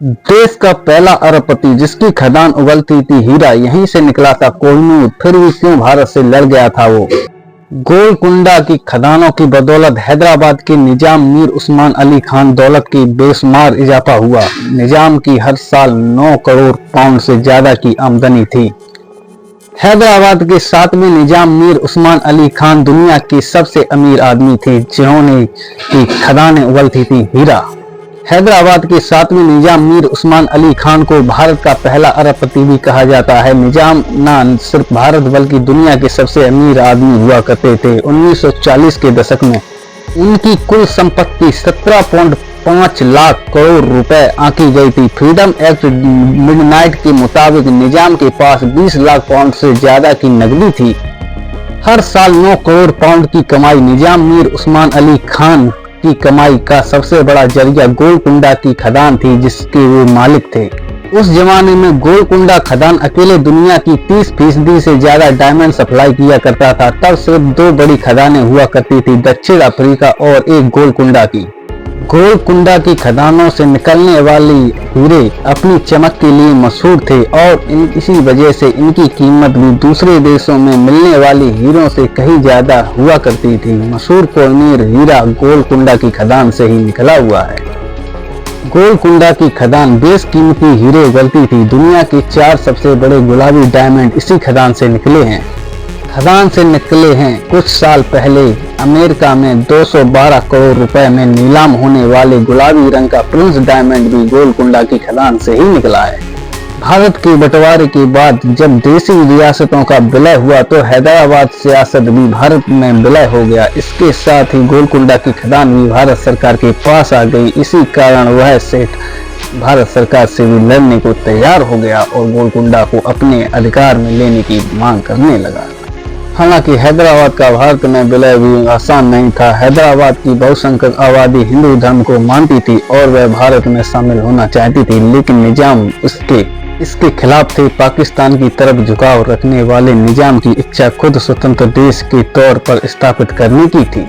देश का पहला अरबपति जिसकी खदान उगलती थी हीरा, यहीं से निकला था कोहिनूर। फिर भी क्यों भारत से लड़ गया था वो। गोलकुंडा की खदानों की बदौलत हैदराबाद के निजाम मीर उस्मान अली खान दौलत की बेशुमार इजाफा हुआ। निजाम की हर साल 9 करोड़ पाउंड से ज्यादा की आमदनी थी। हैदराबाद के 7वें निजाम मीर उस्मान अली खान दुनिया के सबसे अमीर आदमी थे, जिन्होंने की खदानें उगलती थी हीरा। हैदराबाद के 7वें निजाम मीर उस्मान अली खान को भारत का पहला अरबपति भी कहा जाता है। निजाम न सिर्फ भारत बल्कि दुनिया के सबसे अमीर आदमी हुआ करते थे। 1940 के दशक में उनकी कुल संपत्ति 17.5 लाख करोड़ रुपए आंकी गई थी। फ्रीडम एक्ट मिडनाइट के मुताबिक निजाम के पास 20 लाख पाउंड से ज्यादा की नकदी थी। हर साल 9 करोड़ पाउंड की कमाई। निजाम मीर उस्मान अली खान की कमाई का सबसे बड़ा जरिया गोलकुंडा की खदान थी, जिसके वो मालिक थे। उस जमाने में गोलकुंडा खदान अकेले दुनिया की 30% से ज्यादा डायमंड सप्लाई किया करता था। तब सिर्फ 2 बड़ी खदानें हुआ करती थी, दक्षिण अफ्रीका और एक गोलकुंडा की। गोलकुंडा की खदानों से निकलने वाली हीरे अपनी चमक के लिए मशहूर थे और इसी वजह से इनकी कीमत भी दूसरे देशों में मिलने वाली हीरों से कहीं ज्यादा हुआ करती थी। मशहूर कोहिनूर हीरा गोलकुंडा की खदान से ही निकला हुआ है। गोलकुंडा की खदान बेशकीमती हीरे उगलती थी। दुनिया के 4 सबसे बड़े गुलाबी डायमंड इसी खदान से निकले हैं। कुछ साल पहले अमेरिका में 212 करोड़ रुपए में नीलाम होने वाले गुलाबी रंग का प्रिंस डायमंड भी गोलकुंडा की खदान से ही निकला है। भारत के बंटवारे के बाद जब देसी रियासतों का विलय हुआ तो हैदराबाद सियासत भी भारत में विलय हो गया। इसके साथ ही गोलकुंडा की खदान भी भारत सरकार के पास आ गई। इसी कारण वह सेठ भारत सरकार से भी लड़ने को तैयार हो गया और गोलकुंडा को अपने अधिकार में लेने की मांग करने लगा। हालांकि हैदराबाद का भारत में विलय भी आसान नहीं था। हैदराबाद की बहुसंख्यक आबादी हिंदू धर्म को मानती थी और वह भारत में शामिल होना चाहती थी, लेकिन निजाम इसके खिलाफ थे। पाकिस्तान की तरफ झुकाव रखने वाले निजाम की इच्छा खुद स्वतंत्र देश के तौर पर स्थापित करने की थी।